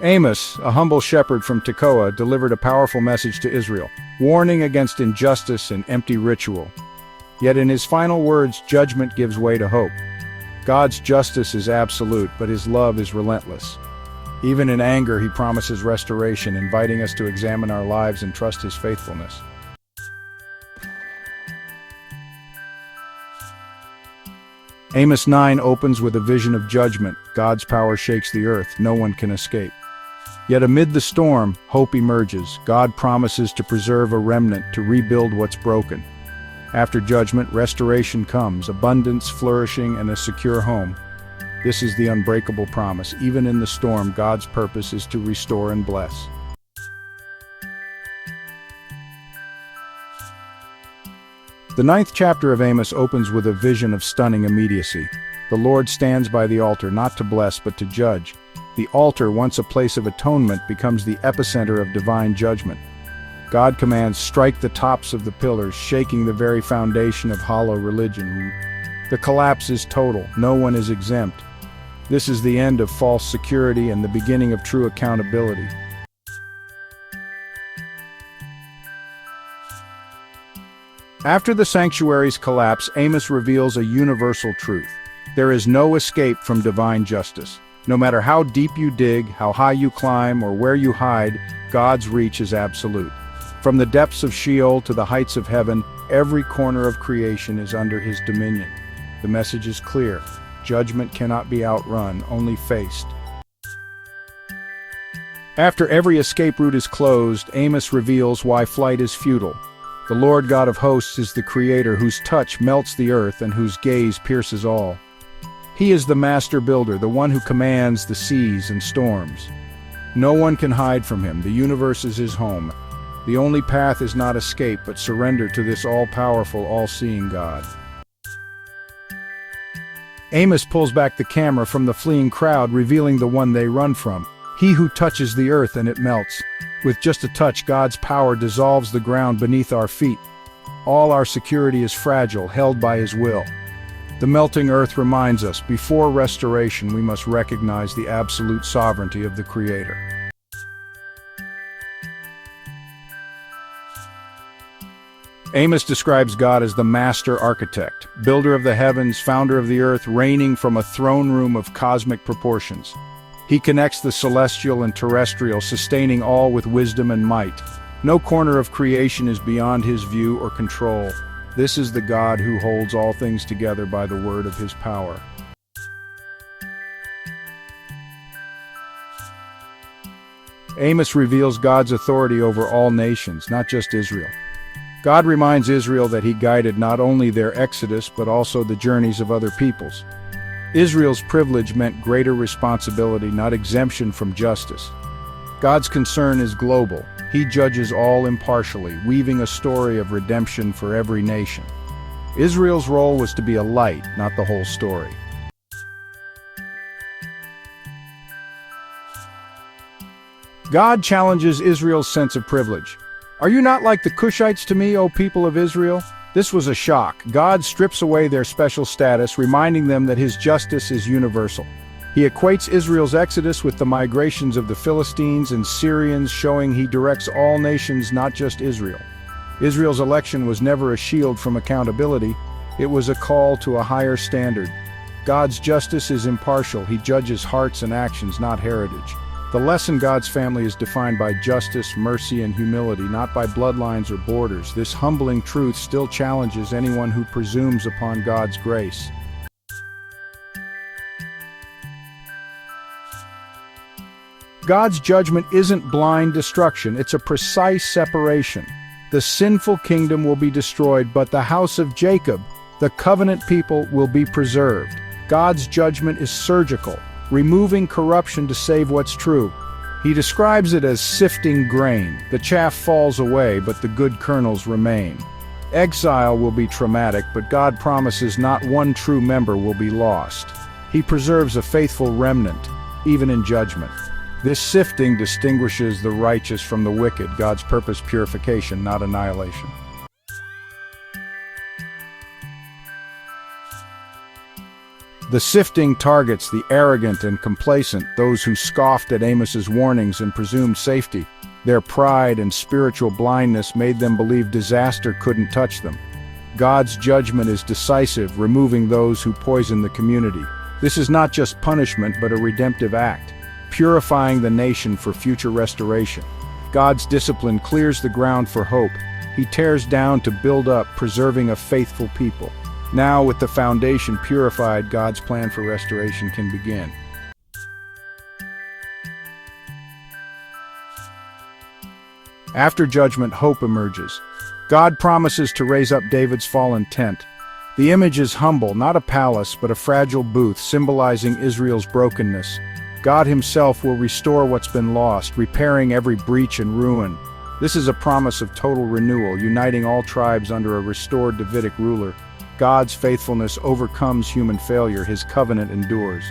Amos, a humble shepherd from Tekoa, delivered a powerful message to Israel, warning against injustice and empty ritual. Yet in his final words, judgment gives way to hope. God's justice is absolute, but his love is relentless. Even in anger, he promises restoration, inviting us to examine our lives and trust his faithfulness. Amos 9 opens with a vision of judgment. God's power shakes the earth. No one can escape. Yet amid the storm, hope emerges. God promises to preserve a remnant, to rebuild what's broken. After judgment, restoration comes, abundance, flourishing, and a secure home. This is the unbreakable promise. Even in the storm, God's purpose is to restore and bless. The 9th chapter of Amos opens with a vision of stunning immediacy. The Lord stands by the altar, not to bless, but to judge. The altar, once a place of atonement, becomes the epicenter of divine judgment. God commands, "Strike the tops of the pillars," shaking the very foundation of hollow religion. The collapse is total. No one is exempt. This is the end of false security and the beginning of true accountability. After the sanctuary's collapse, Amos reveals a universal truth. There is no escape from divine justice. No matter how deep you dig, how high you climb, or where you hide, God's reach is absolute. From the depths of Sheol to the heights of heaven, every corner of creation is under his dominion. The message is clear. Judgment cannot be outrun, only faced. After every escape route is closed, Amos reveals why flight is futile. The Lord God of hosts is the Creator, whose touch melts the earth and whose gaze pierces all. He is the master builder, the one who commands the seas and storms. No one can hide from him. The universe is his home. The only path is not escape, but surrender to this all-powerful, all-seeing God. Amos pulls back the camera from the fleeing crowd, revealing the one they run from. He who touches the earth and it melts. With just a touch, God's power dissolves the ground beneath our feet. All our security is fragile, held by his will. The melting earth reminds us, before restoration, we must recognize the absolute sovereignty of the Creator. Amos describes God as the master architect, builder of the heavens, founder of the earth, reigning from a throne room of cosmic proportions. He connects the celestial and terrestrial, sustaining all with wisdom and might. No corner of creation is beyond his view or control. This is the God who holds all things together by the word of his power. Amos reveals God's authority over all nations, not just Israel. God reminds Israel that he guided not only their exodus, but also the journeys of other peoples. Israel's privilege meant greater responsibility, not exemption from justice. God's concern is global. He judges all impartially, weaving a story of redemption for every nation. Israel's role was to be a light, not the whole story. God challenges Israel's sense of privilege. Are you not like the Cushites to me, O people of Israel? This was a shock. God strips away their special status, reminding them that his justice is universal. He equates Israel's exodus with the migrations of the Philistines and Syrians, showing he directs all nations, not just Israel. Israel's election was never a shield from accountability. It was a call to a higher standard. God's justice is impartial. He judges hearts and actions, not heritage. The lesson: God's family is defined by justice, mercy, and humility, not by bloodlines or borders. This humbling truth still challenges anyone who presumes upon God's grace. God's judgment isn't blind destruction, it's a precise separation. The sinful kingdom will be destroyed, but the house of Jacob, the covenant people, will be preserved. God's judgment is surgical, removing corruption to save what's true. He describes it as sifting grain. The chaff falls away, but the good kernels remain. Exile will be traumatic, but God promises not one true member will be lost. He preserves a faithful remnant, even in judgment. This sifting distinguishes the righteous from the wicked, God's purpose purification, not annihilation. The sifting targets the arrogant and complacent, those who scoffed at Amos's warnings and presumed safety. Their pride and spiritual blindness made them believe disaster couldn't touch them. God's judgment is decisive, removing those who poison the community. This is not just punishment, but a redemptive act, purifying the nation for future restoration. God's discipline clears the ground for hope. He tears down to build up, preserving a faithful people. Now, with the foundation purified, God's plan for restoration can begin. After judgment, hope emerges. God promises to raise up David's fallen tent. The image is humble, not a palace, but a fragile booth symbolizing Israel's brokenness. God himself will restore what's been lost, repairing every breach and ruin. This is a promise of total renewal, uniting all tribes under a restored Davidic ruler. God's faithfulness overcomes human failure, his covenant endures.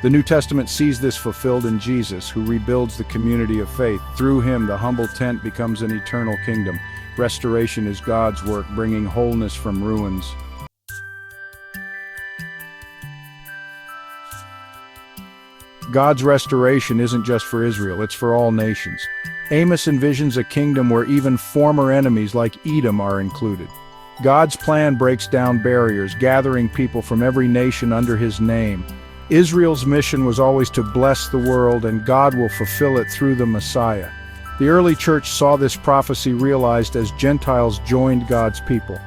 The New Testament sees this fulfilled in Jesus, who rebuilds the community of faith. Through him, the humble tent becomes an eternal kingdom. Restoration is God's work, bringing wholeness from ruins. God's restoration isn't just for Israel, it's for all nations. Amos envisions a kingdom where even former enemies like Edom are included. God's plan breaks down barriers, gathering people from every nation under his name. Israel's mission was always to bless the world, and God will fulfill it through the Messiah. The early church saw this prophecy realized as Gentiles joined God's people.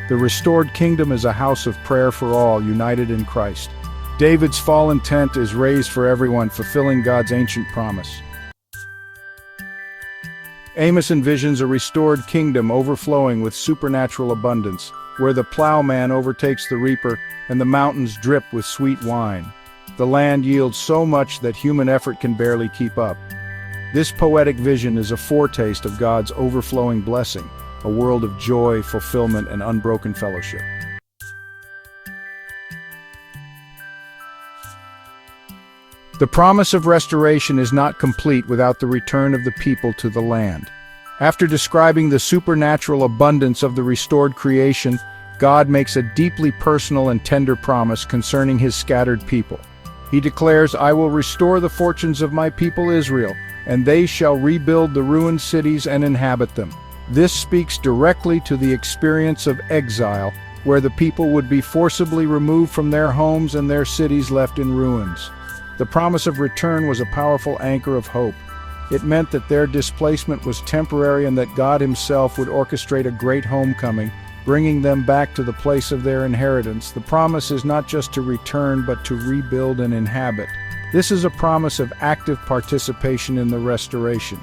The restored kingdom is a house of prayer for all, united in Christ. David's fallen tent is raised for everyone, fulfilling God's ancient promise. Amos envisions a restored kingdom overflowing with supernatural abundance, where the plowman overtakes the reaper and the mountains drip with sweet wine. The land yields so much that human effort can barely keep up. This poetic vision is a foretaste of God's overflowing blessing, a world of joy, fulfillment, and unbroken fellowship. The promise of restoration is not complete without the return of the people to the land. After describing the supernatural abundance of the restored creation, God makes a deeply personal and tender promise concerning his scattered people. He declares, "I will restore the fortunes of my people Israel, and they shall rebuild the ruined cities and inhabit them." This speaks directly to the experience of exile, where the people would be forcibly removed from their homes and their cities left in ruins. The promise of return was a powerful anchor of hope. It meant that their displacement was temporary and that God himself would orchestrate a great homecoming, bringing them back to the place of their inheritance. The promise is not just to return, but to rebuild and inhabit. This is a promise of active participation in the restoration.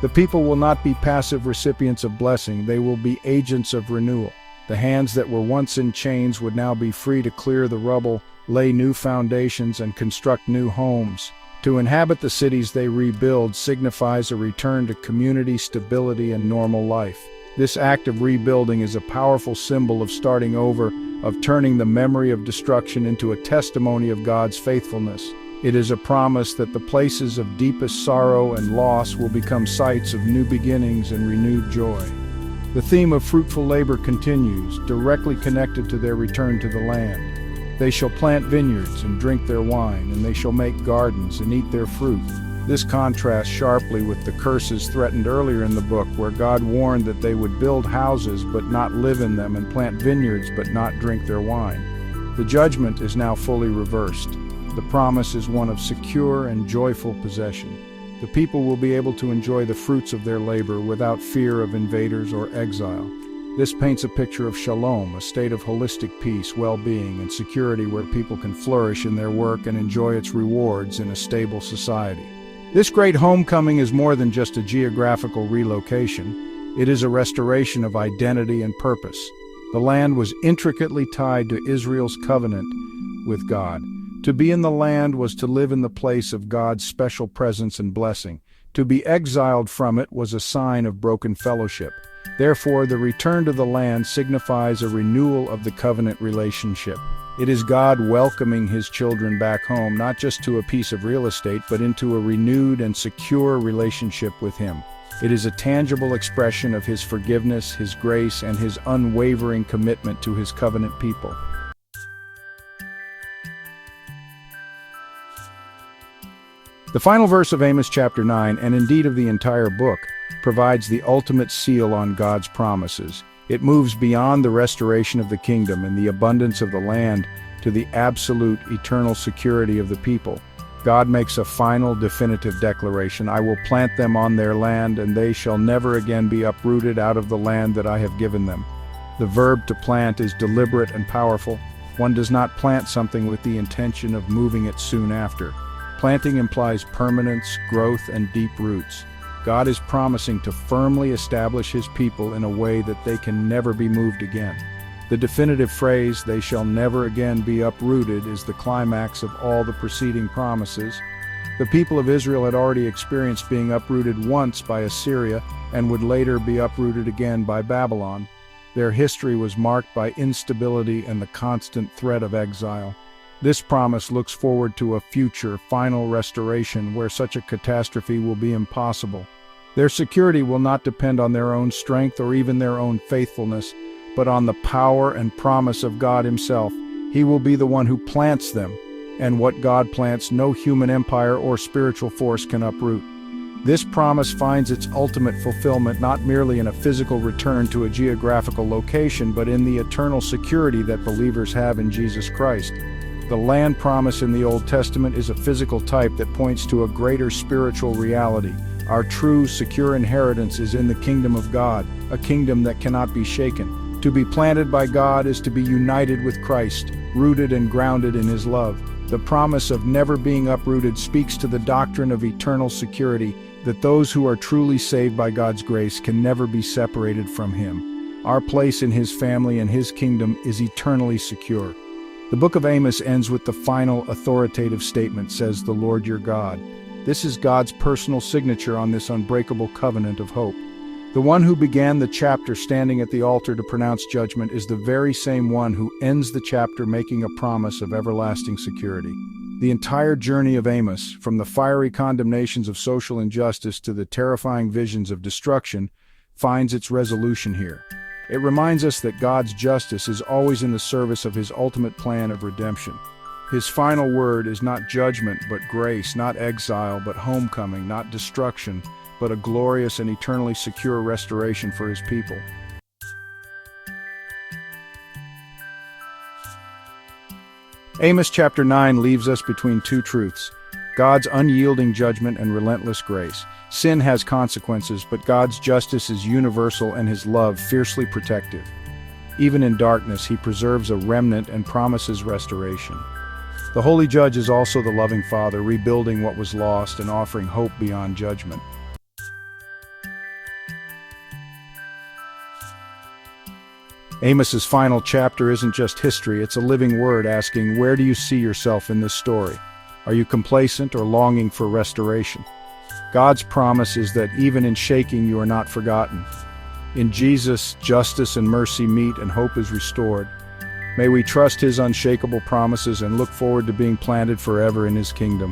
The people will not be passive recipients of blessing, they will be agents of renewal. The hands that were once in chains would now be free to clear the rubble, lay new foundations, and construct new homes. To inhabit the cities they rebuild signifies a return to community, stability, and normal life. This act of rebuilding is a powerful symbol of starting over, of turning the memory of destruction into a testimony of God's faithfulness. It is a promise that the places of deepest sorrow and loss will become sites of new beginnings and renewed joy. The theme of fruitful labor continues, directly connected to their return to the land. They shall plant vineyards and drink their wine, and they shall make gardens and eat their fruit. This contrasts sharply with the curses threatened earlier in the book, where God warned that they would build houses but not live in them, and plant vineyards but not drink their wine. The judgment is now fully reversed. The promise is one of secure and joyful possession. The people will be able to enjoy the fruits of their labor without fear of invaders or exile. This paints a picture of shalom, a state of holistic peace, well-being, and security where people can flourish in their work and enjoy its rewards in a stable society. This great homecoming is more than just a geographical relocation. It is a restoration of identity and purpose. The land was intricately tied to Israel's covenant with God. To be in the land was to live in the place of God's special presence and blessing. To be exiled from it was a sign of broken fellowship. Therefore, the return to the land signifies a renewal of the covenant relationship. It is God welcoming his children back home, not just to a piece of real estate, but into a renewed and secure relationship with him. It is a tangible expression of his forgiveness, his grace, and his unwavering commitment to his covenant people. The final verse of Amos chapter 9, and indeed of the entire book, provides the ultimate seal on God's promises. It moves beyond the restoration of the kingdom and the abundance of the land to the absolute eternal security of the people. God makes a final definitive declaration: I will plant them on their land, and they shall never again be uprooted out of the land that I have given them. The verb to plant is deliberate and powerful. One does not plant something with the intention of moving it soon after. Planting implies permanence, growth, and deep roots. God is promising to firmly establish His people in a way that they can never be moved again. The definitive phrase, "they shall never again be uprooted," is the climax of all the preceding promises. The people of Israel had already experienced being uprooted once by Assyria and would later be uprooted again by Babylon. Their history was marked by instability and the constant threat of exile. This promise looks forward to a future, final restoration where such a catastrophe will be impossible. Their security will not depend on their own strength or even their own faithfulness, but on the power and promise of God Himself. He will be the one who plants them, and what God plants, no human empire or spiritual force can uproot. This promise finds its ultimate fulfillment not merely in a physical return to a geographical location, but in the eternal security that believers have in Jesus Christ. The land promise in the Old Testament is a physical type that points to a greater spiritual reality. Our true, secure inheritance is in the kingdom of God, a kingdom that cannot be shaken. To be planted by God is to be united with Christ, rooted and grounded in His love. The promise of never being uprooted speaks to the doctrine of eternal security, that those who are truly saved by God's grace can never be separated from Him. Our place in His family and His kingdom is eternally secure. The book of Amos ends with the final authoritative statement, "says the Lord your God." This is God's personal signature on this unbreakable covenant of hope. The one who began the chapter standing at the altar to pronounce judgment is the very same one who ends the chapter making a promise of everlasting security. The entire journey of Amos, from the fiery condemnations of social injustice to the terrifying visions of destruction, finds its resolution here. It reminds us that God's justice is always in the service of His ultimate plan of redemption. His final word is not judgment but grace, not exile but homecoming, not destruction but a glorious and eternally secure restoration for His people. Amos chapter 9 leaves us between two truths: God's unyielding judgment and relentless grace. Sin has consequences, but God's justice is universal and His love fiercely protective. Even in darkness, He preserves a remnant and promises restoration. The Holy Judge is also the loving Father, rebuilding what was lost and offering hope beyond judgment. Amos's final chapter isn't just history, it's a living word asking, where do you see yourself in this story? Are you complacent or longing for restoration? God's promise is that even in shaking you are not forgotten. In Jesus, justice and mercy meet and hope is restored. May we trust His unshakable promises and look forward to being planted forever in His kingdom.